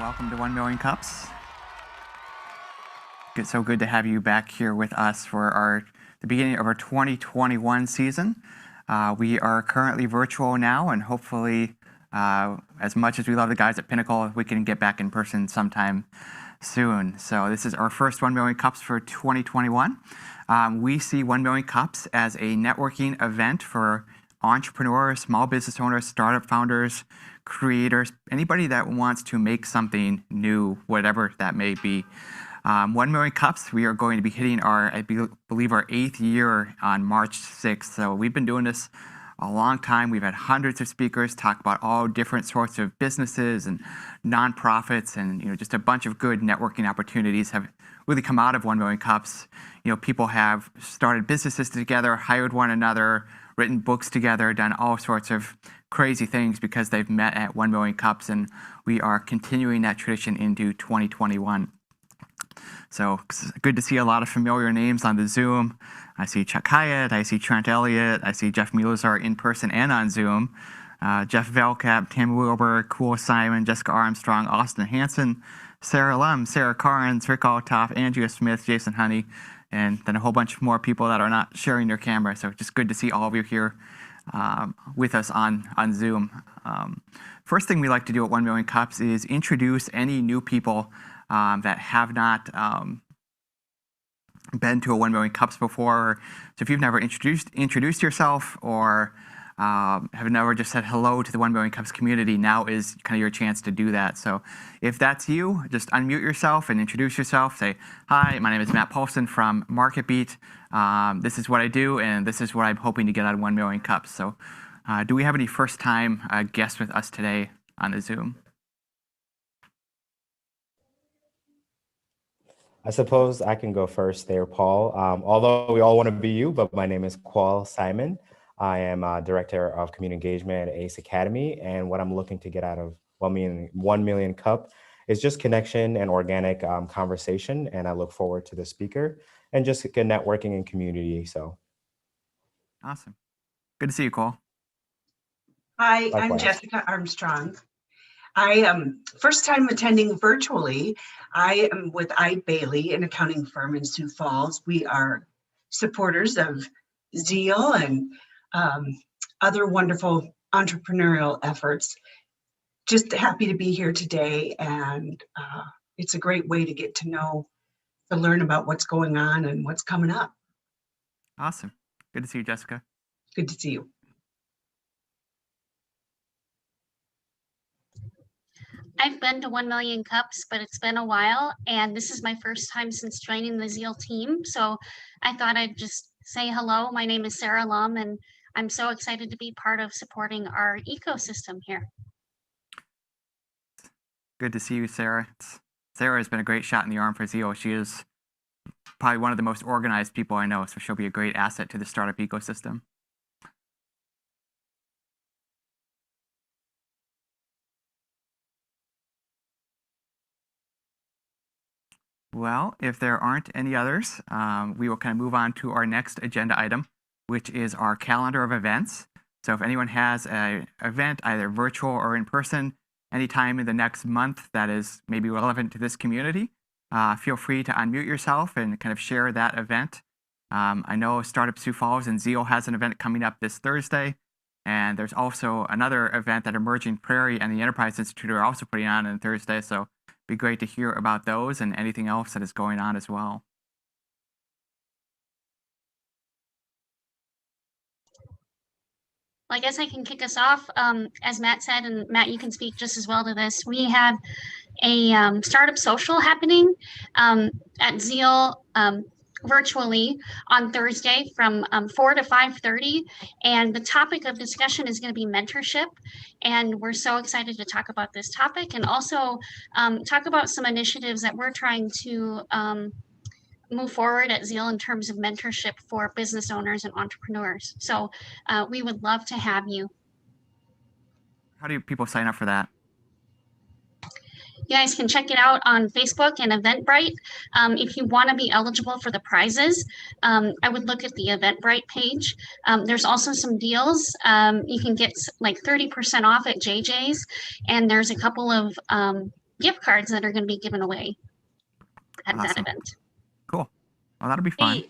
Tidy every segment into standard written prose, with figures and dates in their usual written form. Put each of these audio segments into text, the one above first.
Welcome to 1 Million Cups. It's so good to have you back here with us for the beginning of our 2021 season. We are currently virtual now, and hopefully, as much as we love the guys at Pinnacle, we can get back in person sometime soon. So this is our first 1 Million Cups for 2021. We see 1 Million Cups as a networking event for entrepreneurs, small business owners, startup founders, creators, anybody that wants to make something new, whatever that may be. 1 Million Cups, we are going to be hitting I believe our 8th year on March 6th. So we've been doing this a long time. We've had hundreds of speakers talk about all different sorts of businesses and nonprofits, and just a bunch of good networking opportunities have really come out of 1 Million Cups. People have started businesses together, hired one another, written books together, done all sorts of crazy things because they've met at 1 Million Cups, and we are continuing that tradition into 2021. So it's good to see a lot of familiar names on the Zoom. I see Chuck Hyatt, I see Trent Elliott, I see Jeff Mueller in person and on Zoom. Jeff Velkap, Tim Wilbur, Cool Simon, Jessica Armstrong, Austin Hanson, Sarah Lum, Sarah Carnes, Rick Altoff, Andrea Smith, Jason Honey, and then a whole bunch more people that are not sharing their camera. So just good to see all of you here with us on Zoom. First thing we like to do at 1 Million Cups is introduce any new people that have not been to a 1 Million Cups before. So if you've never introduced yourself, or have never just said hello to the 1 Million Cups community, now is kind of your chance to do that. So if that's you, just unmute yourself and introduce yourself. Say, hi, my name is Matt Paulson from MarketBeat. This is what I do, and this is what I'm hoping to get out of 1 Million Cups. So do we have any first-time guests with us today on the Zoom? I suppose I can go first there, Paul. Although we all want to be you, but my name is Qual Simon. I am Director of Community Engagement at ACE Academy, and what I'm looking to get out of 1 Million Cup is just connection and organic conversation, and I look forward to the speaker and just good networking and community. So, awesome. Good to see you, Cole. Hi, Likewise. I'm Jessica Armstrong. I am first time attending virtually. I am with Bailey, an accounting firm in Sioux Falls. We are supporters of Zeal and other wonderful entrepreneurial efforts. Just happy to be here today, and it's a great way to get to learn about what's going on and what's coming up. Awesome. Good to see you, Jessica. Good to see you. I've been to 1 Million Cups, but it's been a while, and this is my first time since joining the Zeal team. So I thought I'd just say hello. My name is Sarah Lum, and I'm so excited to be part of supporting our ecosystem here. Good to see you, Sarah. Sarah has been a great shot in the arm for Zeal. She is probably one of the most organized people I know, so she'll be a great asset to the startup ecosystem. Well, if there aren't any others, we will kind of move on to our next agenda item, which is our calendar of events. So if anyone has an event, either virtual or in person, anytime in the next month that is maybe relevant to this community, feel free to unmute yourself and kind of share that event. I know Startup Sioux Falls and Zeal has an event coming up this Thursday, and there's also another event that Emerging Prairie and the Enterprise Institute are also putting on Thursday. So it'd be great to hear about those and anything else that is going on as well. Well, I guess I can kick us off. As Matt said, and Matt, you can speak just as well to this. We have a startup social happening at Zeal virtually on Thursday from 4 to 5:30. And the topic of discussion is going to be mentorship. And we're so excited to talk about this topic and also talk about some initiatives that we're trying to move forward at Zeal in terms of mentorship for business owners and entrepreneurs. So we would love to have you. How do people sign up for that? You guys can check it out on Facebook and Eventbrite. If you want to be eligible for the prizes, I would look at the Eventbrite page. There's also some deals. You can get like 30% off at JJ's, and there's a couple of gift cards that are going to be given away at that event. Cool. Well, that'll be fun. Hey,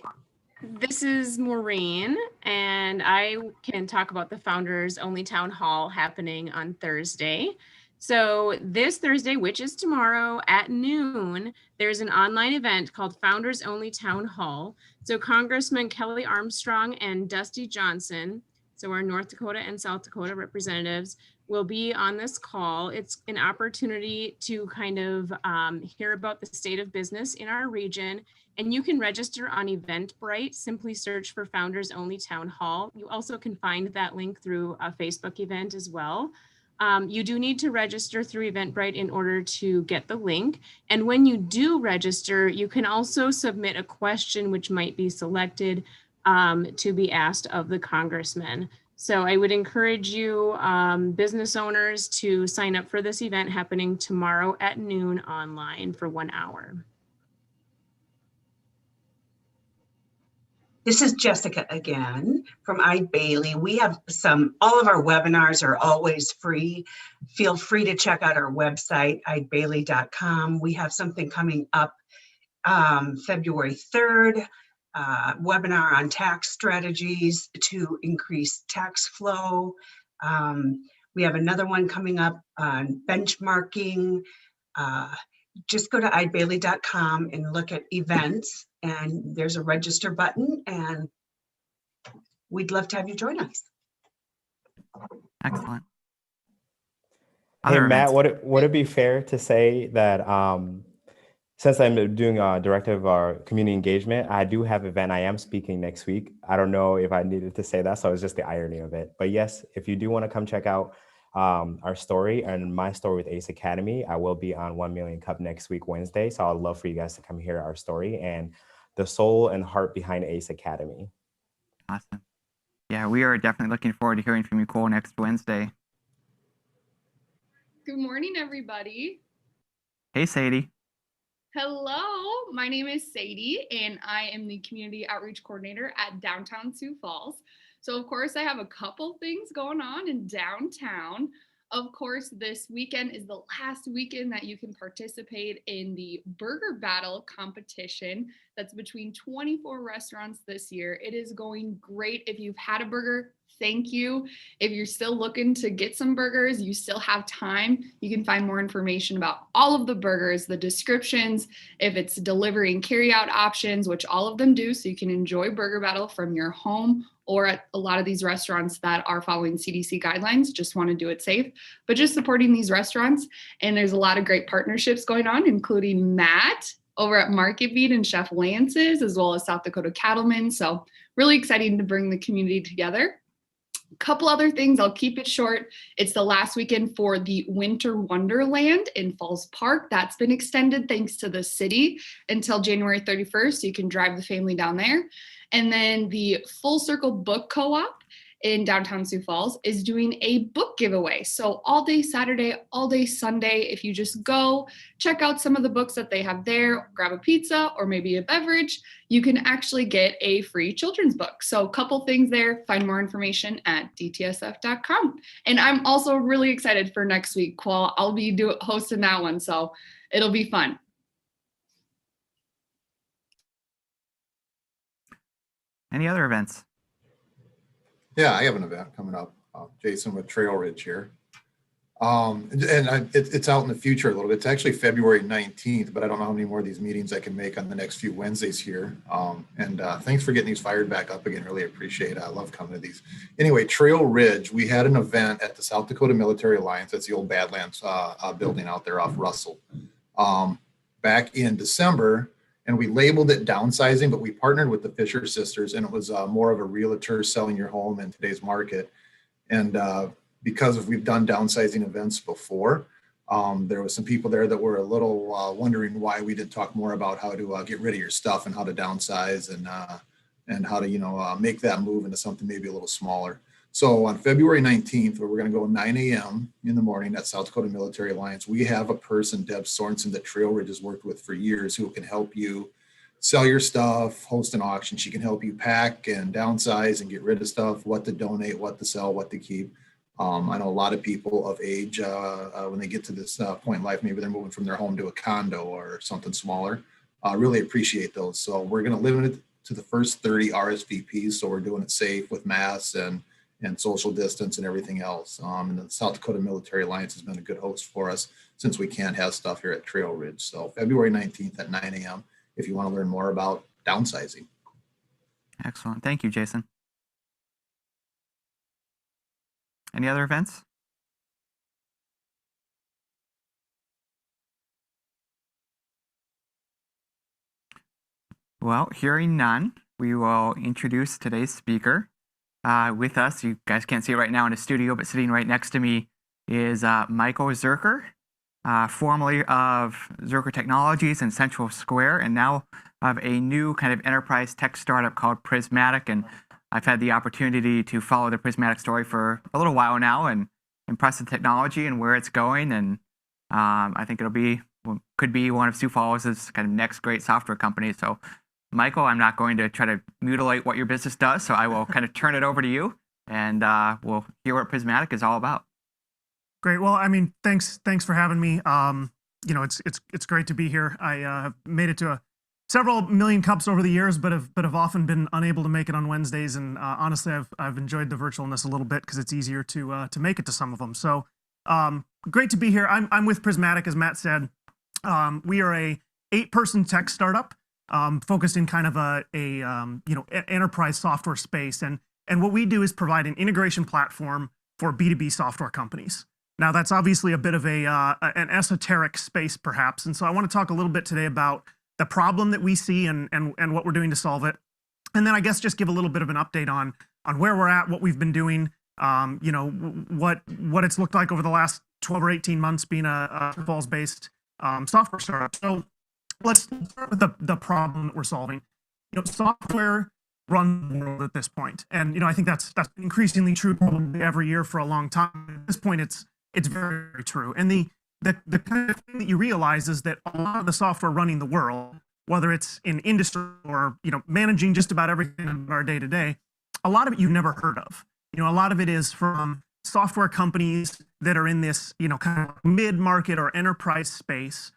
this is Maureen, and I can talk about the Founders Only Town Hall happening on Thursday. So this Thursday, which is tomorrow at noon, there's an online event called Founders Only Town Hall. So Congressman Kelly Armstrong and Dusty Johnson, so our North Dakota and South Dakota representatives, will be on this call. It's an opportunity to kind of hear about the state of business in our region. And you can register on Eventbrite. Simply search for Founders Only Town Hall. You also can find that link through a Facebook event as well. You do need to register through Eventbrite in order to get the link. And when you do register, you can also submit a question which might be selected to be asked of the congressman. So I would encourage you, business owners, to sign up for this event happening tomorrow at noon online for 1 hour. This is Jessica again from Bailey. We have all of our webinars are always free. Feel free to check out our website, ibailey.com. We have something coming up February 3rd, webinar on tax strategies to increase tax flow. We have another one coming up on benchmarking. Just go to ibailey.com and look at events, and there's a register button, and we'd love to have you join us. Excellent. Hey, Other Matt, events. would it be fair to say that since I'm doing director of our community engagement, I do have an event. I am speaking next week. I don't know if I needed to say that, so it's just the irony of it. But yes, if you do want to come check out our story and my story with Ace Academy, I will be on 1 Million Cup next week, Wednesday. So I'd love for you guys to come hear our story and the soul and heart behind Ace Academy. Awesome. Yeah, we are definitely looking forward to hearing from you, Cole, next Wednesday. Good morning, everybody. Hey, Sadie. Hello, my name is Sadie, and I am the Community Outreach Coordinator at Downtown Sioux Falls. So, of course, I have a couple things going on in downtown. Of course, this weekend is the last weekend that you can participate in the Burger Battle competition. That's between 24 restaurants this year. It is going great. If you've had a burger, thank you. If you're still looking to get some burgers, you still have time. You can find more information about all of the burgers, the descriptions, if it's delivery and carry out options, which all of them do. So you can enjoy Burger Battle from your home or at a lot of these restaurants that are following CDC guidelines, just want to do it safe, but just supporting these restaurants. And there's a lot of great partnerships going on, including Matt over at Market Beat and Chef Lance's, as well as South Dakota Cattlemen. So really exciting to bring the community together. Couple other things, I'll keep it short. It's the last weekend for the Winter Wonderland in Falls Park. That's been extended thanks to the city until January 31st. So you can drive the family down there. And then the Full Circle Book Co-op in downtown Sioux Falls is doing a book giveaway. So all day Saturday, all day Sunday, if you just go check out some of the books that they have there, grab a pizza or maybe a beverage, you can actually get a free children's book. So a couple things there. Find more information at dtsf.com. And I'm also really excited for next week. I'll be hosting that one, so it'll be fun. Any other events? Yeah, I have an event coming up. Jason with Trail Ridge here. It's out in the future a little bit. It's actually February 19th, but I don't know how many more of these meetings I can make on the next few Wednesdays here. Thanks for getting these fired back up again. Really appreciate it. I love coming to these. Anyway, Trail Ridge, we had an event at the South Dakota Military Alliance. That's the old Badlands building out there off Russell. Back in December, and we labeled it downsizing, but we partnered with the Fisher sisters, and it was more of a realtor selling your home in today's market. And because we've done downsizing events before, there was some people there that were a little wondering why we didn't talk more about how to get rid of your stuff and how to downsize and how to make that move into something maybe a little smaller. So on February 19th, where we're going to go 9 a.m. in the morning at South Dakota Military Alliance, we have a person, Deb Sorensen, that Trail Ridge has worked with for years, who can help you sell your stuff, host an auction. She can help you pack and downsize and get rid of stuff, what to donate, what to sell, what to keep. I know a lot of people of age, when they get to this point in life, maybe they're moving from their home to a condo or something smaller. Really appreciate those. So we're going to limit it to the first 30 RSVPs. So we're doing it safe with masks and social distance and everything else. And the South Dakota Military Alliance has been a good host for us since we can't have stuff here at Trail Ridge. So February 19th at 9 a.m. if you want to learn more about downsizing. Excellent. Thank you, Jason. Any other events? Well, hearing none, we will introduce today's speaker. With us, you guys can't see it right now in the studio, but sitting right next to me is Michael Zuercher, formerly of Zuercher Technologies in Central Square, and now of a new kind of enterprise tech startup called Prismatic. And I've had the opportunity to follow the Prismatic story for a little while now and impressed with the technology and where it's going. And I think could be one of Sioux Falls' kind of next great software company. So Michael, I'm not going to try to mutilate what your business does, so I will kind of turn it over to you, and we'll hear what Prismatic is all about. Great. Well, I mean, thanks for having me. It's great to be here. I have made it to several million cups over the years, but have often been unable to make it on Wednesdays. And honestly, I've enjoyed the virtualness a little bit because it's easier to make it to some of them. So great to be here. I'm with Prismatic, as Matt said. We are a 8-person tech startup. Focused in kind of a enterprise software space, and what we do is provide an integration platform for B2B software companies. Now, that's obviously a bit of an esoteric space, perhaps. And so I want to talk a little bit today about the problem that we see and what we're doing to solve it. And then I guess just give a little bit of an update on where we're at, what we've been doing, what it's looked like over the last 12 or 18 months being a Falls-based software startup. So let's start with the problem that we're solving. Software runs the world at this point. And, I think that's increasingly true probably every year for a long time. At this point, it's very, very true. And the kind of thing that you realize is that a lot of the software running the world, whether it's in industry or, managing just about everything in our day to day, a lot of it you've never heard of. A lot of it is from software companies that are in this, kind of mid-market or enterprise space,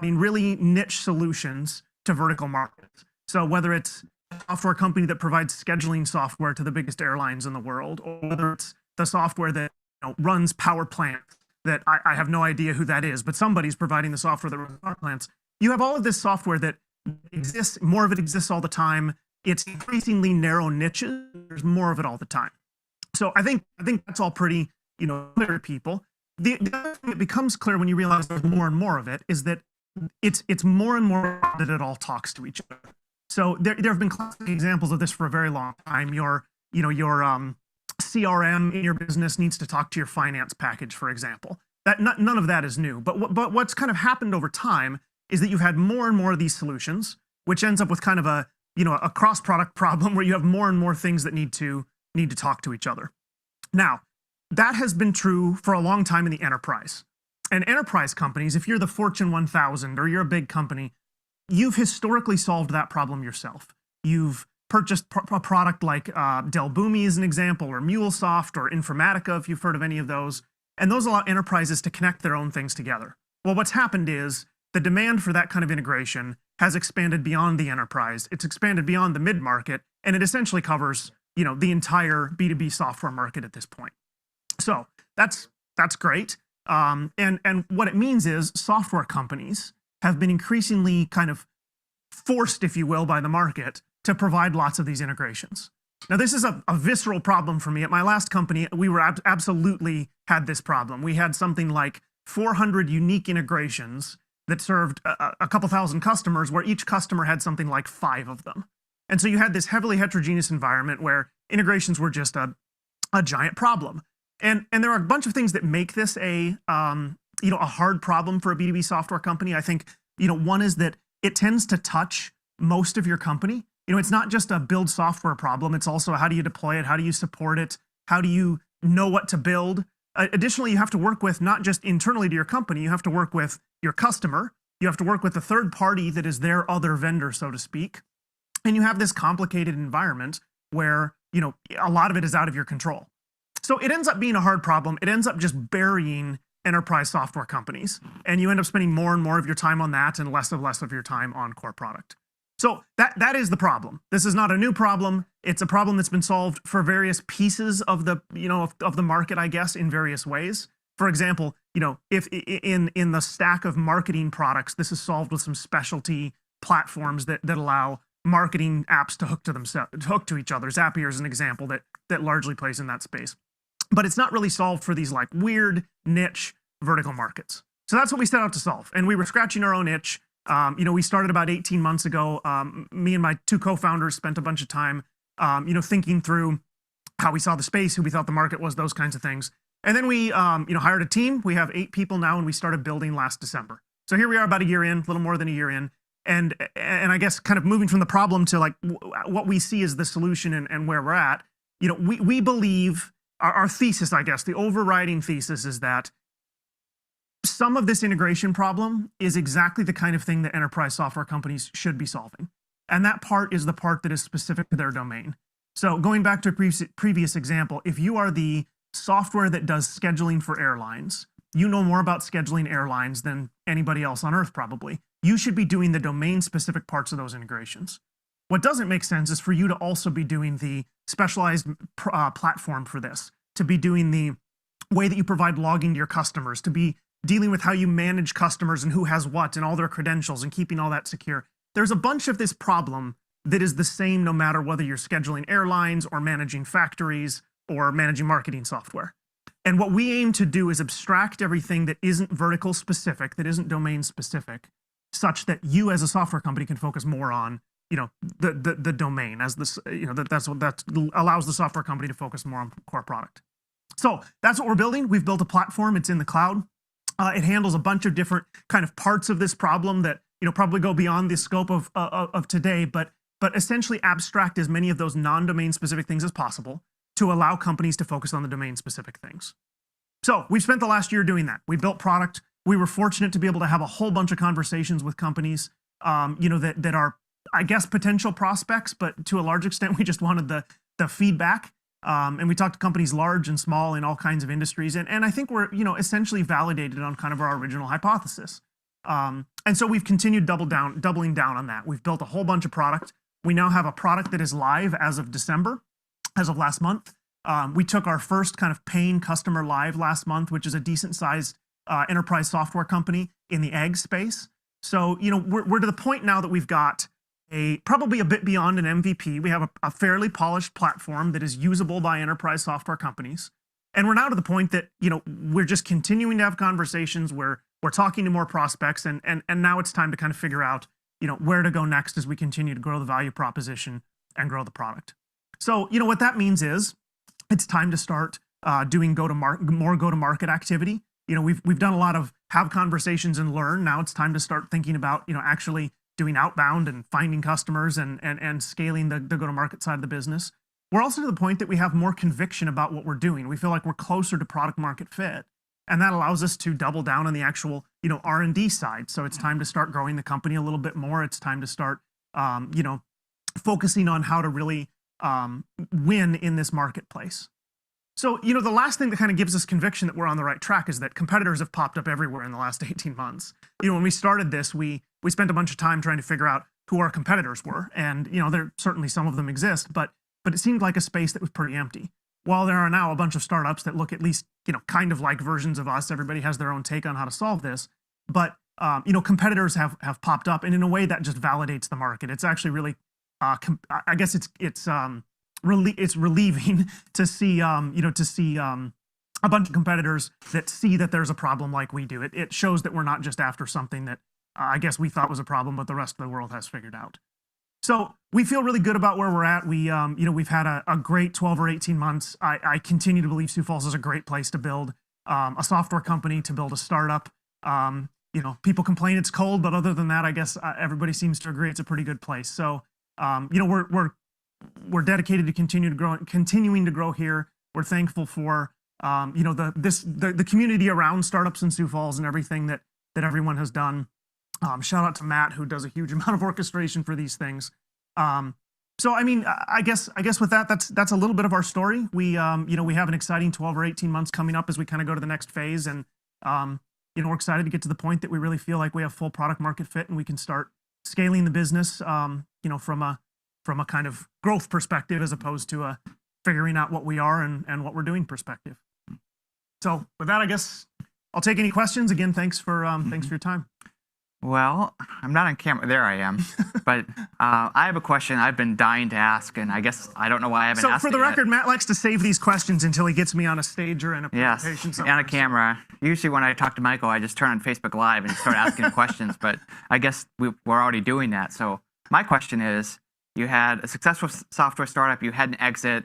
really niche solutions to vertical markets. So whether it's a software company that provides scheduling software to the biggest airlines in the world, or whether it's the software that runs power plants, that I have no idea who that is, but somebody's providing the software that runs power plants. You have all of this software that exists, more of it exists all the time. It's increasingly narrow niches. There's more of it all the time. So I think that's all pretty, clear to people. The other thing that becomes clear when you realize there's more and more of it is that it's more and more that it all talks to each other. So there have been classic examples of this for a very long time. Your CRM in your business needs to talk to your finance package, for example. None of that is new. But what's kind of happened over time is that you've had more and more of these solutions, which ends up with kind of a cross-product problem where you have more and more things that need to talk to each other. Now, that has been true for a long time in the enterprise. And enterprise companies, if you're the Fortune 1000 or you're a big company, you've historically solved that problem yourself. You've purchased a product like Dell Boomi as an example, or MuleSoft, or Informatica, if you've heard of any of those. And those allow enterprises to connect their own things together. Well, what's happened is the demand for that kind of integration has expanded beyond the enterprise. It's expanded beyond the mid-market, and it essentially covers, the entire B2B software market at this point. So that's great. And what it means is software companies have been increasingly kind of forced, if you will, by the market to provide lots of these integrations. Now, this is a visceral problem for me. At my last company, we were absolutely had this problem. We had something like 400 unique integrations that served a couple thousand customers, where each customer had something like 5 of them. And so you had this heavily heterogeneous environment where integrations were just a giant problem. And there are a bunch of things that make this a hard problem for a B2B software company. I think, one is that it tends to touch most of your company. It's not just a build software problem. It's also how do you deploy it? How do you support it? How do you know what to build? Additionally, you have to work with not just internally to your company, you have to work with your customer. You have to work with the third party that is their other vendor, so to speak. And you have this complicated environment where, a lot of it is out of your control. So it ends up being a hard problem. It ends up just burying enterprise software companies. And you end up spending more and more of your time on that and less of your time on core product. So that is the problem. This is not a new problem. It's a problem that's been solved for various pieces of the, of the market, I guess, in various ways. For example, if in the stack of marketing products, this is solved with some specialty platforms that allow marketing apps to hook to each other. Zapier is an example that largely plays in that space. But it's not really solved for these like weird niche vertical markets. So that's what we set out to solve. And we were scratching our own itch. We started about 18 months ago. Me and my 2 co-founders spent a bunch of time, thinking through how we saw the space, who we thought the market was, those kinds of things. And then we, hired a team. We have 8 people now, and we started building last December. So here we are about a year in, a little more than a year in. And I guess kind of moving from the problem to like what we see as the solution and where we're at, we believe our thesis, I guess, the overriding thesis is that some of this integration problem is exactly the kind of thing that enterprise software companies should be solving. And that part is the part that is specific to their domain. So going back to a previous example, if you are the software that does scheduling for airlines, you know more about scheduling airlines than anybody else on earth probably. You should be doing the domain-specific parts of those integrations. What doesn't make sense is for you to also be doing the specialized platform for this, to be doing the way that you provide logging to your customers, to be dealing with how you manage customers and who has what and all their credentials and keeping all that secure. There's a bunch of this problem that is the same no matter whether you're scheduling airlines or managing factories or managing marketing software. And what we aim to do is abstract everything that isn't vertical specific, that isn't domain specific, such that you as a software company can focus more on, the domain as this, that's what that allows the software company to focus more on core product. So that's what we're building. We've built a platform. It's in the cloud. It handles a bunch of different kind of parts of this problem that, probably go beyond the scope of today, but essentially abstract as many of those non-domain specific things as possible to allow companies to focus on the domain specific things. So we've spent the last year doing that. We built product. We were fortunate to be able to have a whole bunch of conversations with companies, that are, I guess, potential prospects, but to a large extent, we just wanted the feedback. And we talked to companies large and small in all kinds of industries. And I think we're, essentially validated on kind of our original hypothesis. And so we've continued doubling down on that. We've built a whole bunch of product. We now have a product that is live as of December, as of last month. We took our first kind of paying customer live last month, which is a decent sized enterprise software company in the ag space. So, we're to the point now that we've got probably a bit beyond an MVP. We have a fairly polished platform that is usable by enterprise software companies. And we're now to the point that, we're just continuing to have conversations where we're talking to more prospects, and now it's time to kind of figure out, where to go next as we continue to grow the value proposition and grow the product. So, what that means is it's time to start doing more go-to-market activity. We've done a lot of have conversations and learn. Now it's time to start thinking about, actually doing outbound and finding customers and scaling the go-to-market side of the business. We're also to the point that we have more conviction about what we're doing. We feel like we're closer to product market fit. And that allows us to double down on the actual, R&D side. So it's time to start growing the company a little bit more. It's time to start, focusing on how to really win in this marketplace. So, the last thing that kind of gives us conviction that we're on the right track is that competitors have popped up everywhere in the last 18 months. When we started this, we spent a bunch of time trying to figure out who our competitors were. And, there certainly some of them exist, but it seemed like a space that was pretty empty. While there are now a bunch of startups that look at least, kind of like versions of us, everybody has their own take on how to solve this. But, competitors have popped up, and in a way that just validates the market. It's actually really, I guess it's relieving to see, a bunch of competitors that see that there's a problem like we do. It shows that we're not just after something that I guess we thought was a problem, but the rest of the world has figured out. So we feel really good about where we're at. We've had a great 12 or 18 months. I continue to believe Sioux Falls is a great place to build a software company, to build a startup. People complain it's cold, but other than that, I guess everybody seems to agree it's a pretty good place. So, we're dedicated to continuing to grow here. We're thankful for the community around startups in Sioux Falls and everything that everyone has done. Shout out to Matt, who does a huge amount of orchestration for these things. So, I guess with that, that's a little bit of our story. We have an exciting 12 or 18 months coming up as we kind of go to the next phase. And, we're excited to get to the point that we really feel like we have full product market fit and we can start scaling the business, from a kind of growth perspective, as opposed to a figuring out what we are and what we're doing perspective. So with that, I guess I'll take any questions. Again, thanks for your time. Well, I'm not on camera. There I am. But I have a question I've been dying to ask, and I guess I don't know why I haven't asked it. So for the record, Matt likes to save these questions until he gets me on a stage or in a presentation. Yes, on a camera. Usually when I talk to Michael, I just turn on Facebook Live and start asking questions, but I guess we're already doing that. So my question is, you had a successful software startup, you had an exit.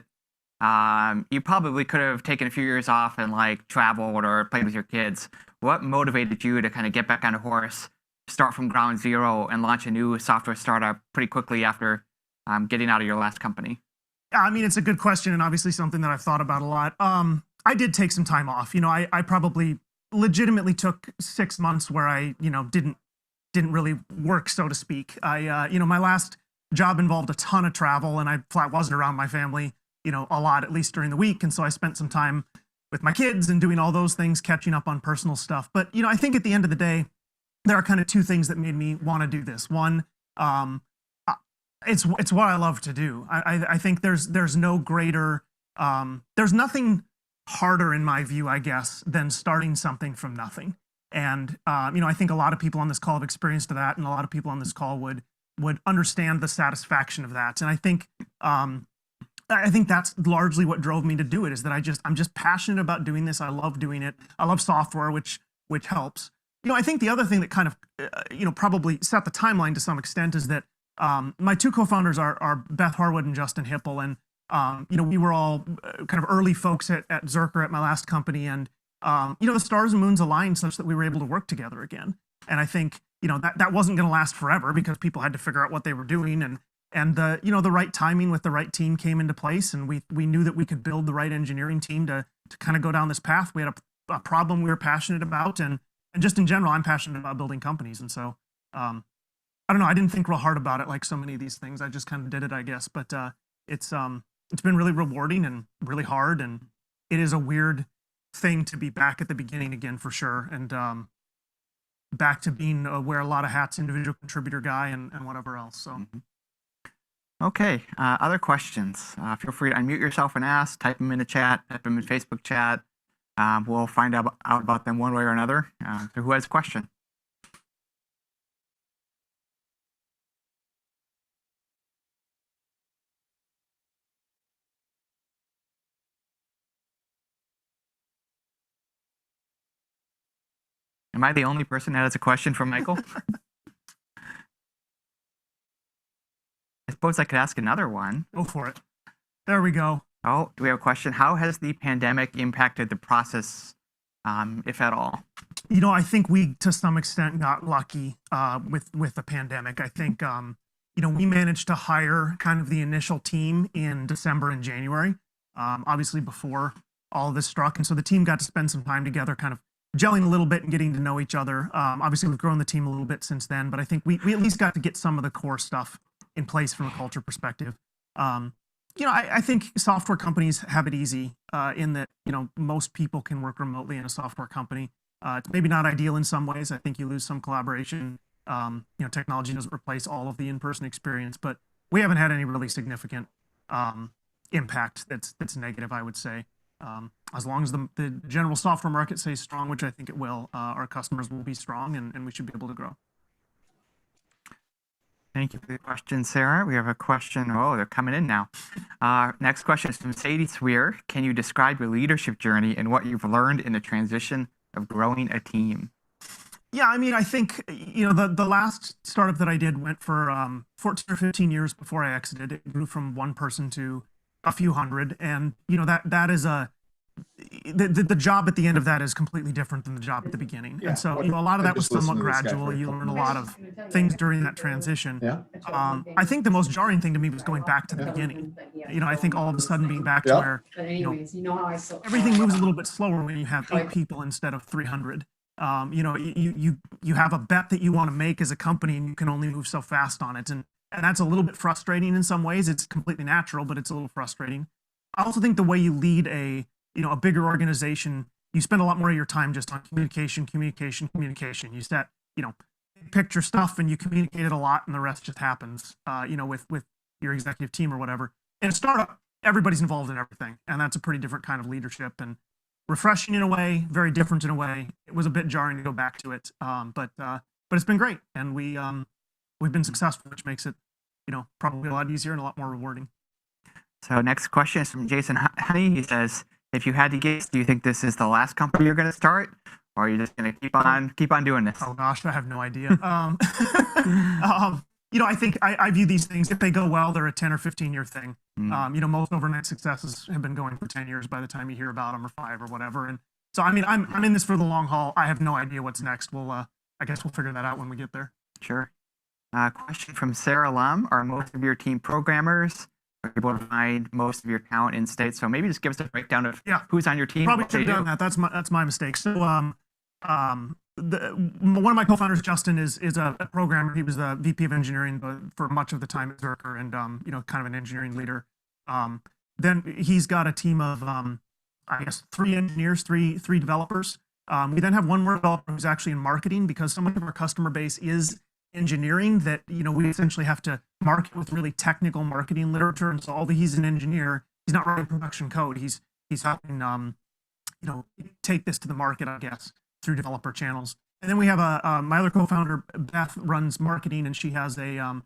You probably could have taken a few years off and traveled or played with your kids. What motivated you to kind of get back on a horse, start from ground zero, and launch a new software startup pretty quickly after getting out of your last company? It's a good question, and obviously something that I've thought about a lot. I did take some time off. I probably legitimately took 6 months where I, didn't really work, so to speak. My last job involved a ton of travel, and I wasn't around my family, a lot, at least during the week. And so I spent some time with my kids and doing all those things, catching up on personal stuff. But, I think at the end of the day, there are kind of two things that made me want to do this. One, it's what I love to do. I think there's no greater, there's nothing harder in my view, I guess, than starting something from nothing. And, I think a lot of people on this call have experienced that, and a lot of people on this call would understand the satisfaction of that. And I think, I think that's largely what drove me to do it, is that I'm just passionate about doing this. I love doing it. I love software, which helps. I think the other thing that kind of, probably set the timeline to some extent is that my two co-founders are Beth Harwood and Justin Hipple. And, we were all kind of early folks at Zuercher at my last company. And, the stars and moons aligned such that we were able to work together again. And I think, that wasn't going to last forever because people had to figure out what they were doing. And the right timing with the right team came into place. And we knew that we could build the right engineering team to kind of go down this path. We had a problem we were passionate about. And just in general, I'm passionate about building companies. And so, I don't know, I didn't think real hard about it like so many of these things. I just kind of did it, I guess. But it's been really rewarding and really hard. And it is a weird thing to be back at the beginning again, for sure. And back to being wear a lot of hats, individual contributor guy and whatever else. So. Okay, other questions? Feel free to unmute yourself and ask, type them in the chat, type them in Facebook chat. We'll find out about them one way or another. So who has a question? Am I the only person that has a question for Michael? I suppose I could ask another one. Go for it. There we go. Oh, we have a question. How has the pandemic impacted the process, if at all? I think we, to some extent, got lucky with the pandemic. I think, we managed to hire kind of the initial team in December and January, obviously before all of this struck. And so the team got to spend some time together, kind of gelling a little bit and getting to know each other. Obviously, we've grown the team a little bit since then, but I think we at least got to get some of the core stuff in place from a culture perspective. I think software companies have it easy in that, most people can work remotely in a software company. It's maybe not ideal in some ways. I think you lose some collaboration. Technology doesn't replace all of the in-person experience, but we haven't had any really significant impact that's negative, I would say. As long as the general software market stays strong, which I think it will, our customers will be strong and we should be able to grow. Thank you for the question, Sarah. We have a question. Oh, they're coming in now. Next question is from Sadie Sweer. Can you describe your leadership journey and what you've learned in the transition of growing a team? Yeah, I think, the last startup that I did went for 14 or 15 years before I exited. It grew from one person to a few hundred. And, that is the job at the end of that is completely different than the job at the beginning. Yeah. And so, a lot of that was somewhat gradual. You learn a lot of things during that transition. Yeah. I think the most jarring thing to me was going back to the beginning. I think all of a sudden being back to where, everything moves a little bit slower when you have 8 people instead of 300. You have a bet that you want to make as a company and you can only move so fast on it. And that's a little bit frustrating in some ways. It's completely natural, but it's a little frustrating. I also think the way you lead a bigger organization, you spend a lot more of your time just on communication. You set, picture stuff and you communicate it a lot and the rest just happens, with your executive team or whatever. In a startup, everybody's involved in everything. And that's a pretty different kind of leadership and refreshing in a way, very different in a way. It was a bit jarring to go back to it. But it's been great. And we've been successful, which makes it, probably a lot easier and a lot more rewarding. So next question is from Jason Honey. He says, if you had to guess, do you think this is the last company you're going to start, or are you just going to keep on doing this? Oh gosh, I have no idea. I think I view these things, if they go well, they're a 10 or 15 year thing. Most overnight successes have been going for 10 years by the time you hear about them, or 5 or whatever. And so, I'm in this for the long haul. I have no idea what's next. I guess we'll figure that out when we get there. Sure. Question from Sarah Lum. Are most of your team programmers? Are you able to find most of your talent in state? So maybe just give us a breakdown of who's on your team. Probably should have done that. That's my mistake. So one of my co-founders, Justin, is a programmer. He was the VP of engineering for much of the time at Zuercher, and kind of an engineering leader. Then he's got a team of 3 engineers, three developers. We then have one more developer who's actually in marketing, because so much of our customer base is engineering that we essentially have to market with really technical marketing literature. And so although he's an engineer, he's not writing production code. He's helping take this to the market, I guess, through developer channels. And then we have my other co-founder, Beth, runs marketing, and she has a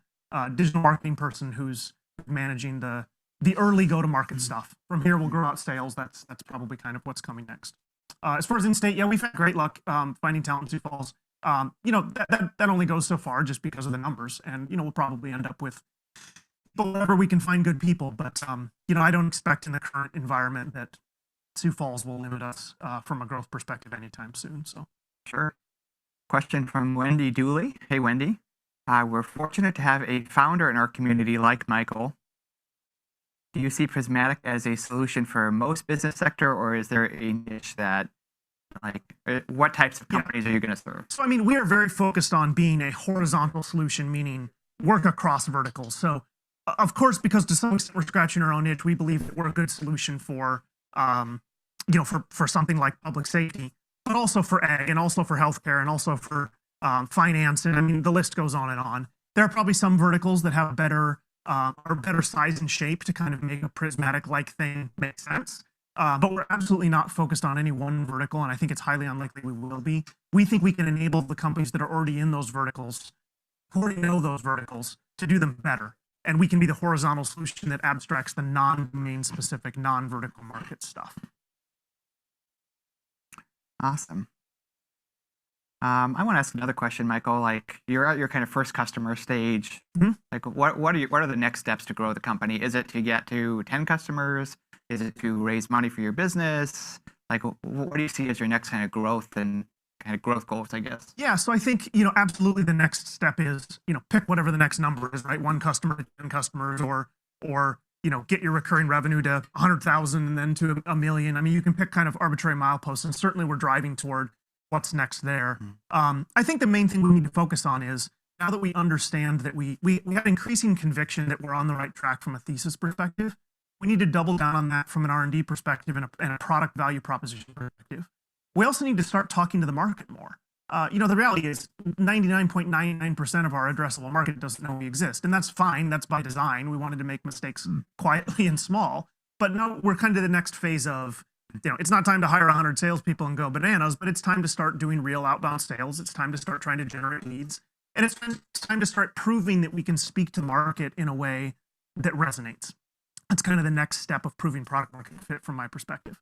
digital marketing person who's managing the the early go-to-market stuff. From here, we'll grow out sales. That's probably kind of what's coming next. As far as in-state, yeah, we've had great luck finding talent in Sioux Falls. That only goes so far just because of the numbers, and we'll probably end up with wherever we can find good people. But I don't expect in the current environment that Sioux Falls will limit us from a growth perspective anytime soon. So Sure. Question from Wendy Dooley. Hey, Wendy. We're fortunate to have a founder in our community like Michael. Do you see Prismatic as a solution for most business sector, or is there a niche that, what types of companies are you going to serve? So, we are very focused on being a horizontal solution, meaning work across verticals. So, of course, because to some extent we're scratching our own itch, we believe that we're a good solution for, for something like public safety, but also for ag and also for healthcare and also for finance. And the list goes on and on. There are probably some verticals that have better size and shape to kind of make a Prismatic-like thing make sense. But we're absolutely not focused on any one vertical, and I think it's highly unlikely we will be. We think we can enable the companies that are already in those verticals, who already know those verticals, to do them better. And we can be the horizontal solution that abstracts the non-domain specific, non-vertical market stuff. Awesome. I want to ask another question, Michael. You're at your kind of first customer stage. Mm-hmm. What are the next steps to grow the company? Is it to get to 10 customers? Is it to raise money for your business? What do you see as your next kind of growth and kind of growth goals, I guess? Yeah, so I think, absolutely the next step is, pick whatever the next number is, right? 1 customer, 10 customers, or get your recurring revenue to 100,000 and then to $1 million. You can pick kind of arbitrary mileposts, and certainly we're driving toward what's next there. I think the main thing we need to focus on is, now that we understand that we have increasing conviction that we're on the right track from a thesis perspective, we need to double down on that from an R&D perspective and a product value proposition perspective. We also need to start talking to the market more. The reality is 99.99% of our addressable market doesn't know we exist, and that's fine. That's by design. We wanted to make mistakes quietly and small, but now we're kind of the next phase of, it's not time to hire 100 salespeople and go bananas, but it's time to start doing real outbound sales. It's time to start trying to generate leads, and it's time to start proving that we can speak to the market in a way that resonates. That's kind of the next step of proving product market fit from my perspective.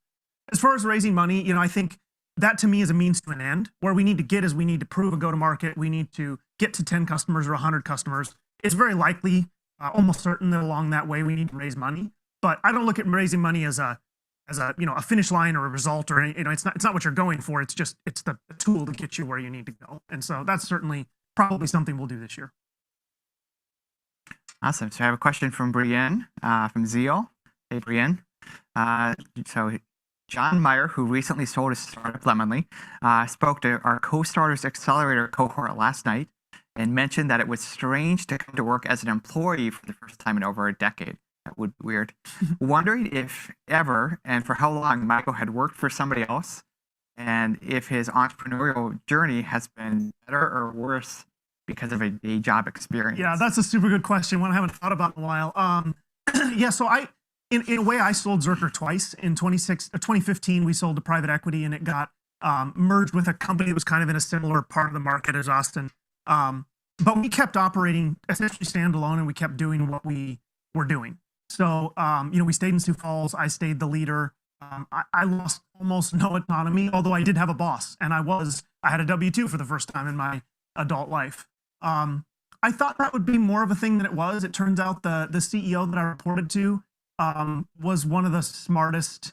As far as raising money, I think that to me is a means to an end. Where we need to get is we need to prove a go-to-market. We need to get to 10 customers or 100 customers. It's very likely, almost certain that along that way we need to raise money. But I don't look at raising money as a finish line or a result, or it's not what you're going for. It's the tool to get you where you need to go. And so that's certainly probably something we'll do this year. Awesome. So I have a question from Brienne from Zeal. Hey, Brienne. So John Meyer, who recently sold his startup Lemonly, spoke to our Co-Starters Accelerator cohort last night and mentioned that it was strange to come to work as an employee for the first time in over a decade. That would be weird. Wondering if ever and for how long Michael had worked for somebody else, and if his entrepreneurial journey has been better or worse because of a job experience. Yeah, that's a super good question, one I haven't thought about in a while. Yeah, so in a way, I sold Zuercher twice. In 2015, we sold to private equity, and it got merged with a company that was kind of in a similar part of the market as us. But we kept operating essentially standalone, and we kept doing what we were doing. So, we stayed in Sioux Falls. I stayed the leader. I lost almost no autonomy, although I did have a boss, and I had a W-2 for the first time in my adult life. I thought that would be more of a thing than it was. It turns out the CEO that I reported to was one of the smartest,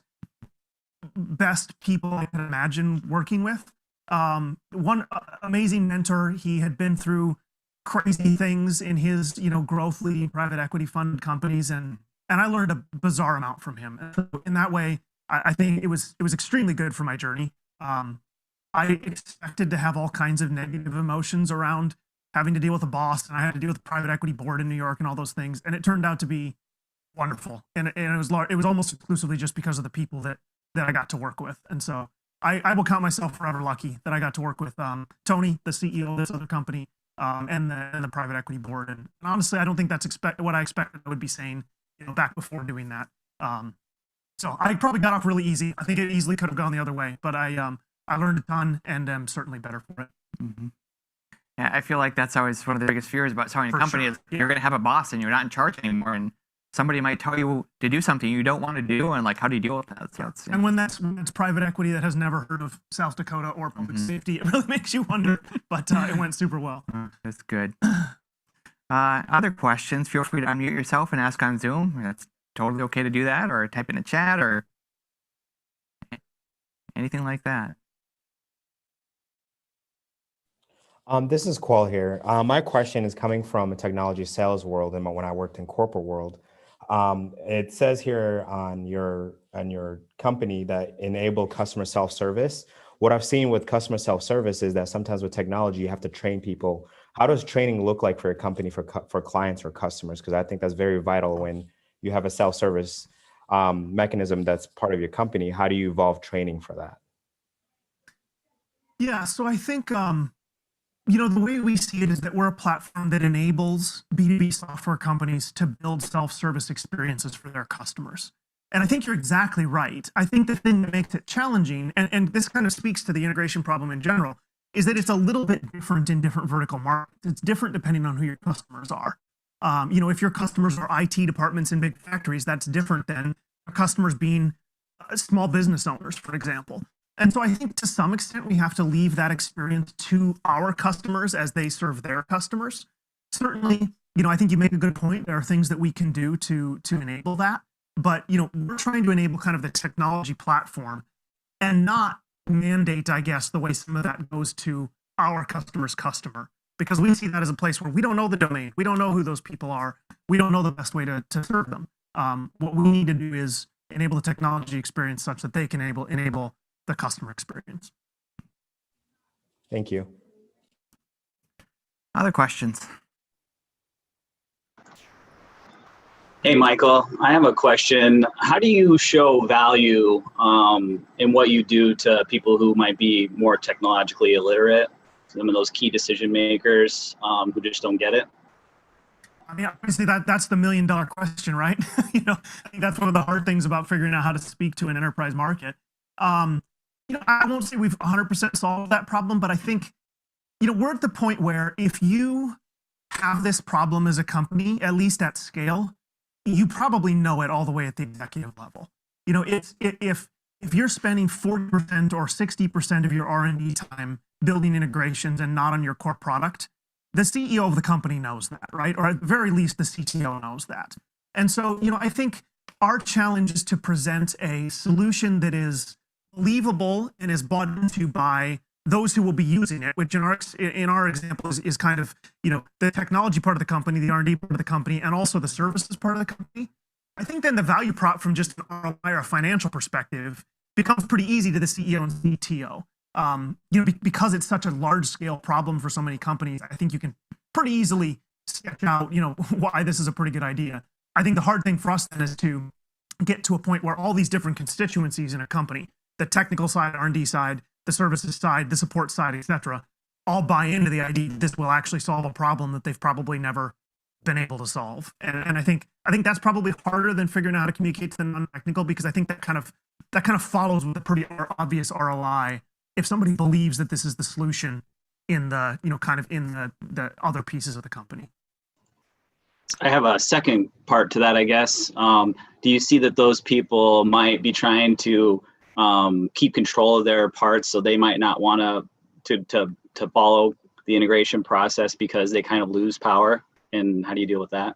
best people I could imagine working with. One amazing mentor. He had been through crazy things in his, growth leading private equity funded companies, and I learned a bizarre amount from him. And so in that way, I think it was extremely good for my journey. I expected to have all kinds of negative emotions around having to deal with a boss, and I had to deal with the private equity board in New York and all those things, and it turned out to be wonderful. And it was almost exclusively just because of the people that I got to work with. And so I will count myself forever lucky that I got to work with Tony, the CEO of this other company, and the private equity board. And honestly, I don't think that's what I expected I would be saying, back before doing that. So I probably got off really easy. I think it easily could have gone the other way, but I learned a ton, and am certainly better for it. Mm-hmm. Yeah, I feel like that's always one of the biggest fears about selling a company, sure. is you're going to have a boss and you're not in charge anymore. And somebody might tell you to do something you don't want to do, and like, how do you deal with that? So it's, And when that's private equity that has never heard of South Dakota or public safety, it really makes you wonder. But it went super well. That's good. Other questions? Feel free to unmute yourself and ask on Zoom. That's totally okay to do that, or type in the chat, or anything like that. This is Qual here. My question is coming from a technology sales world, and when I worked in corporate world. It says here on your company that enable customer self-service. What I've seen with customer self-service is that sometimes with technology, you have to train people. How does training look like for your company for clients or customers? Because I think that's very vital when you have a self-service mechanism that's part of your company. How do you evolve training for that? Yeah, so I think the way we see it is that we're a platform that enables B2B software companies to build self-service experiences for their customers. And I think you're exactly right. I think the thing that makes it challenging, and this kind of speaks to the integration problem in general, is that it's a little bit different in different vertical markets. It's different depending on who your customers are. If your customers are IT departments in big factories, that's different than customers being small business owners, for example. And so I think to some extent, we have to leave that experience to our customers as they serve their customers. Certainly, I think you make a good point. There are things that we can do to enable that. But, we're trying to enable kind of the technology platform and not mandate, I guess, the way some of that goes to our customer's customer. Because we see that as a place where we don't know the domain. We don't know who those people are. We don't know the best way to serve them. What we need to do is enable the technology experience such that they can enable the customer experience. Thank you. Other questions? Hey, Michael, I have a question. How do you show value in what you do to people who might be more technologically illiterate, some of those key decision makers who just don't get it? I mean, obviously that's the $1 million question, right? I think that's one of the hard things about figuring out how to speak to an enterprise market. I won't say we've 100% solved that problem, but I think, we're at the point where if you have this problem as a company, at least at scale, you probably know it all the way at the executive level. If you're spending 40% or 60% of your R&D time building integrations and not on your core product, the CEO of the company knows that, right? Or at the very least, the CTO knows that. And so, I think our challenge is to present a solution that is believable and is bought into by those who will be using it, which in our example is kind of, the technology part of the company, the R&D part of the company, and also the services part of the company. I think then the value prop from just an ROI or a financial perspective becomes pretty easy to the CEO and CTO. Because it's such a large scale problem for so many companies, I think you can pretty easily sketch out, why this is a pretty good idea. I think the hard thing for us then is to get to a point where all these different constituencies in a company, the technical side, R&D side, the services side, the support side, et cetera, all buy into the idea that this will actually solve a problem that they've probably never been able to solve. And I think that's probably harder than figuring out how to communicate to the non-technical, because I think that kind of follows with a pretty obvious ROI if somebody believes that this is the solution in the, the other pieces of the company. I have a second part to that, I guess. Do you see that those people might be trying to keep control of their parts, so they might not want to follow the integration process because they kind of lose power? And how do you deal with that?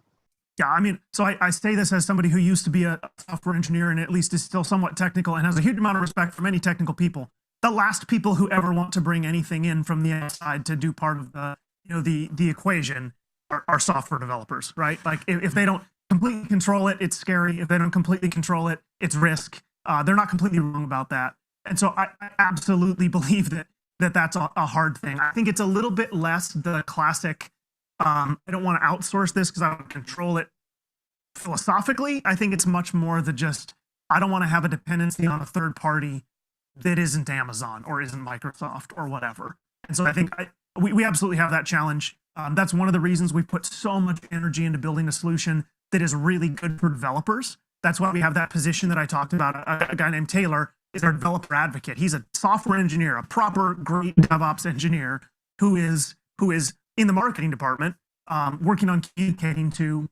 Yeah, I mean, so I say this as somebody who used to be a software engineer and at least is still somewhat technical and has a huge amount of respect for many technical people. The last people who ever want to bring anything in from the outside to do part of the equation are software developers, right? Like if they don't completely control it, it's scary. If they don't completely control it, it's risk. They're not completely wrong about that. And so I absolutely believe that's a hard thing. I think it's a little bit less the classic, I don't want to outsource this because I want to control it philosophically. I think it's much more I don't want to have a dependency on a third party that isn't Amazon or isn't Microsoft or whatever. And so I think we absolutely have that challenge. That's one of the reasons we put so much energy into building a solution that is really good for developers. That's why we have that position that I talked about. A guy named Taylor is our developer advocate. He's a software engineer, a proper great DevOps engineer who is in the marketing department, working on communicating to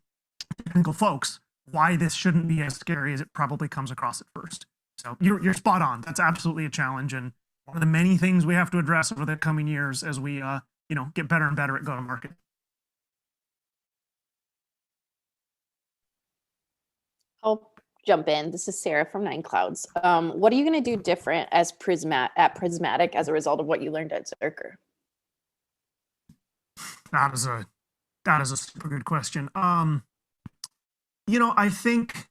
technical folks why this shouldn't be as scary as it probably comes across at first. So you're spot on. That's absolutely a challenge, and one of the many things we have to address over the coming years as we get better and better at go-to-market. I'll jump in. This is Sarah from Nine Clouds. What are you going to do different as Prismatic as a result of what you learned at Zuercher? That is a super good question. I think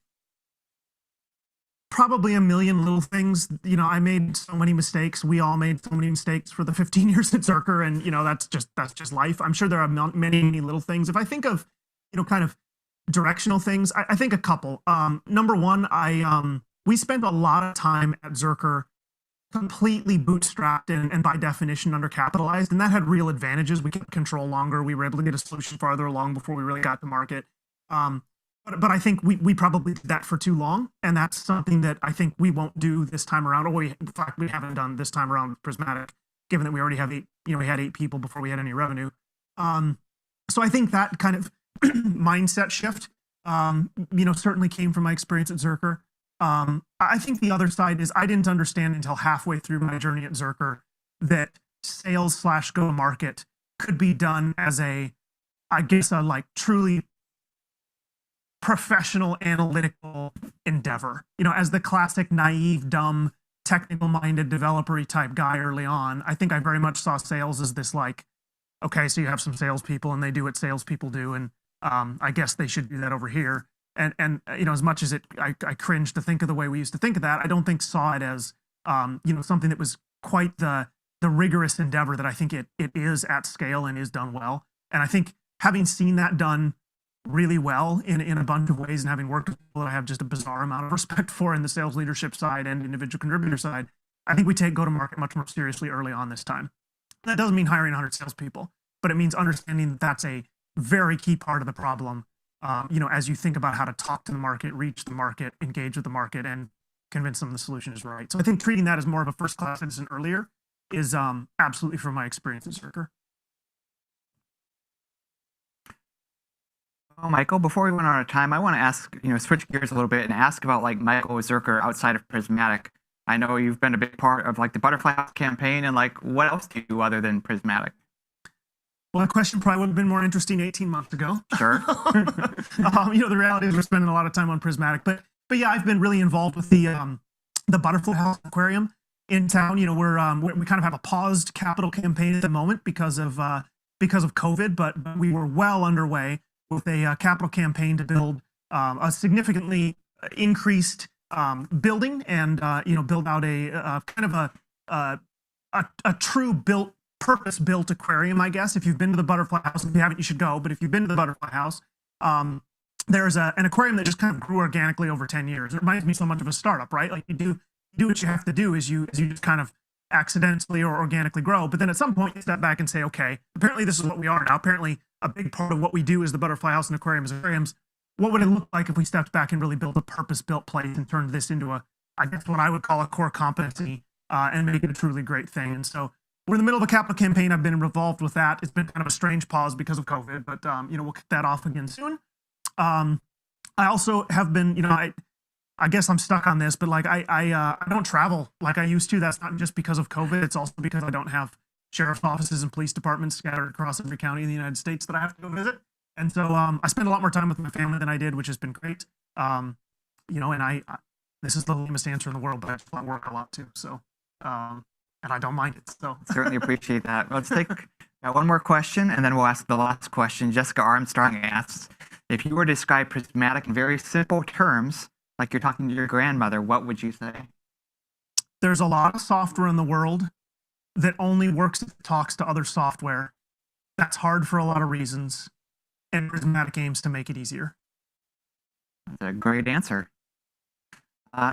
probably a million little things. I made so many mistakes. We all made so many mistakes for the 15 years at Zuercher, and that's just life. I'm sure there are many, many little things. If I think of, kind of directional things, I think a couple. Number one, we spent a lot of time at Zuercher completely bootstrapped and by definition undercapitalized, and that had real advantages. We kept control longer. We were able to get a solution farther along before we really got to market. But I think we probably did that for too long, and that's something that I think we won't do this time around. Or in fact, we haven't done this time around with Prismatic, given that we already have we had 8 people before we had any revenue. So I think that kind of mindset shift, certainly came from my experience at Zuercher. I think the other side is I didn't understand until halfway through my journey at Zuercher that sales / go-to-market could be done as a truly professional analytical endeavor. As the classic naive, dumb, technical-minded developer-y type guy early on, I think I very much saw sales as this okay, so you have some salespeople and they do what salespeople do, and I guess they should do that over here. And as much as I cringe to think of the way we used to think of that, I don't think saw it as something that was quite the rigorous endeavor that I think it is at scale and is done well. And I think having seen that done really well in a bunch of ways, and having worked with people that I have just a bizarre amount of respect for in the sales leadership side and individual contributor side, I think we take go-to-market much more seriously early on this time. That doesn't mean hiring 100 salespeople, but it means understanding that that's a very key part of the problem. As you think about how to talk to the market, reach the market, engage with the market, and convince them the solution is right. So I think treating that as more of a first-class citizen earlier is absolutely from my experience at Zuercher. Well, Michael, before we run out of time, I want to ask, switch gears a little bit and ask about Michael Zuercher outside of Prismatic. I know you've been a big part of the Butterfly House campaign, and what else do you do other than Prismatic? Well, that question probably would have been more interesting 18 months ago. Sure. The reality is we're spending a lot of time on Prismatic, but yeah, I've been really involved with the Butterfly House Aquarium in town. We kind of have a paused capital campaign at the moment because of COVID, but we were well underway with a capital campaign to build a significantly increased building and build out a kind of a true purpose-built aquarium, I guess. If you've been to the Butterfly House, if you haven't, you should go. But if you've been to the Butterfly House, there's an aquarium that just kind of grew organically over 10 years. It reminds me so much of a startup, right? You do what you have to do is you just kind of accidentally or organically grow. But then at some point you step back and say, okay, apparently this is what we are now. Apparently a big part of what we do is the Butterfly House and aquariums. What would it look like if we stepped back and really built a purpose-built place and turned this into I guess what I would call a core competency and make it a truly great thing? And so we're in the middle of a capital campaign. I've been involved with that. It's been kind of a strange pause because of COVID, but we'll kick that off again soon. I also have been, I guess I'm stuck on this, but I don't travel like I used to. That's not just because of COVID. It's also because I don't have sheriff's offices and police departments scattered across every county in the United States that I have to go visit. And so I spend a lot more time with my family than I did, which has been great. And this is the lamest answer in the world, but I just want to work a lot too. So, and I don't mind it. So certainly appreciate that. Let's take one more question, and then we'll ask the last question. Jessica Armstrong asks, if you were to describe Prismatic in very simple terms, like you're talking to your grandmother, what would you say? There's a lot of software in the world that only works if it talks to other software. That's hard for a lot of reasons, and Prismatic aims to make it easier. That's a great answer.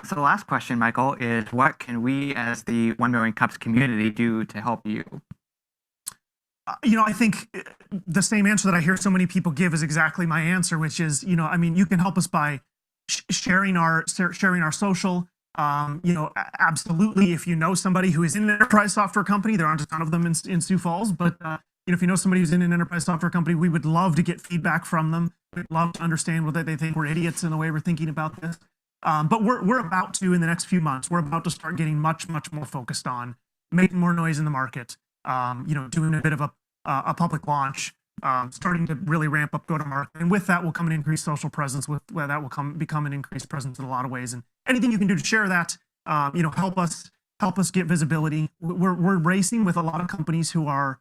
So the last question, Michael, is what can we as the 1 Million Cups community do to help you? I think the same answer that I hear so many people give is exactly my answer, which is, you can help us by sharing our social. Absolutely. If you know somebody who is in an enterprise software company, there aren't a ton of them in Sioux Falls, but if you know somebody who's in an enterprise software company, we would love to get feedback from them. We'd love to understand whether they think we're idiots in the way we're thinking about this. But we're about to, in the next few months, we're about to start getting much more focused on making more noise in the market. Doing a bit of a public launch, starting to really ramp up go-to-market, and with that will come an increased social presence. With that will become an increased presence in a lot of ways. And anything you can do to share that, help us get visibility. We're racing with a lot of companies who are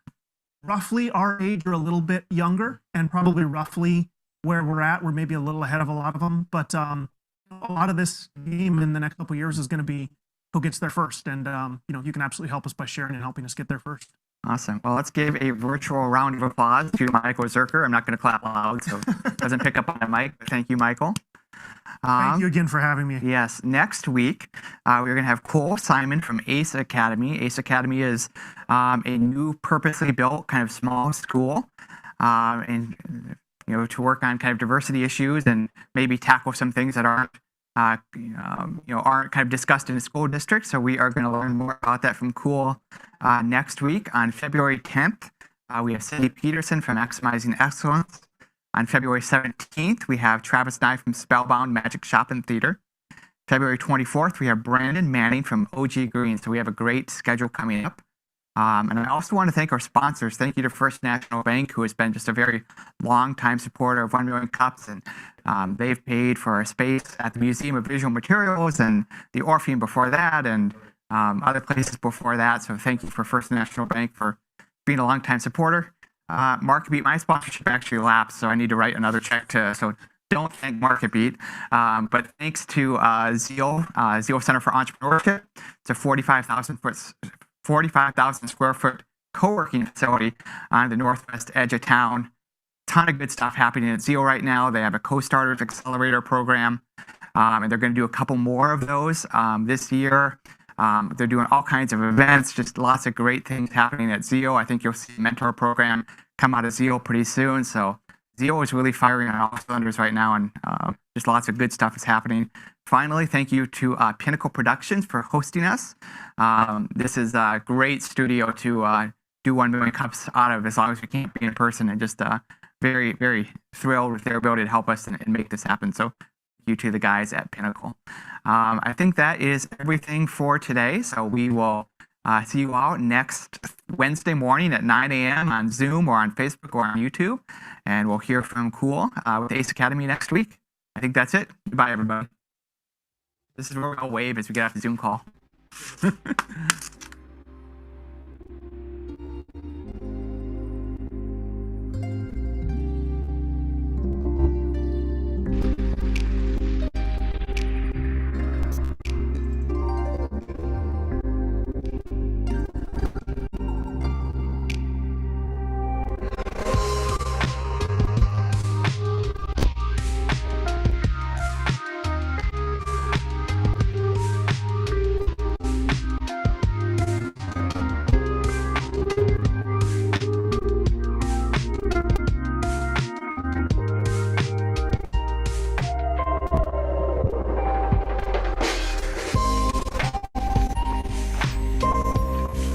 roughly our age or a little bit younger, and probably roughly where we're at. We're maybe a little ahead of a lot of them, but a lot of this game in the next couple of years is going to be who gets there first. And you can absolutely help us by sharing and helping us get there first. Awesome. Well, let's give a virtual round of applause to Michael Zuercher. I'm not going to clap loud, so it doesn't pick up on the mic. But thank you, Michael. Thank you again for having me. Yes. Next week, we're going to have Cole Simon from ACE Academy. ACE Academy is a new purposely built kind of small school, and to work on kind of diversity issues and maybe tackle some things that aren't kind of discussed in the school district. So we are going to learn more about that from Cole next week. On February 10th, we have Cindy Peterson from Maximizing Excellence. On February 17th, we have Travis Nye from Spellbound Magic Shop and Theater. February 24th, we have Brandon Manning from OG Green. So we have a great schedule coming up. And I also want to thank our sponsors. Thank you to First National Bank, who has been just a very long-time supporter of 1 Million Cups. And they've paid for our space at the Museum of Visual Materials and the Orpheum before that, and other places before that. So thank you for First National Bank for being a long-time supporter. MarketBeat, my sponsorship actually lapsed, so I need to write another check so don't thank MarketBeat. But thanks to Zeal Center for Entrepreneurship. It's a 45,000 square foot co-working facility on the northwest edge of town. Ton of good stuff happening at Zeal right now. They have a co-starters accelerator program, and they're going to do a couple more of those this year. They're doing all kinds of events, just lots of great things happening at Zeal. I think you'll see a mentor program come out of Zeal pretty soon. So Zeal is really firing on all cylinders right now, and just lots of good stuff is happening. Finally, thank you to Pinnacle Productions for hosting us. This is a great studio to do 1 Million Cups out of, as long as we can't be in person, and just very, very thrilled with their ability to help us and make this happen. So thank you to the guys at Pinnacle. I think that is everything for today. So we will see you all next Wednesday morning at 9 a.m. on Zoom or on Facebook or on YouTube. And we'll hear from Cool with ACE Academy next week. I think that's it. Goodbye, everybody. This is where we'll wave as we get off the Zoom call.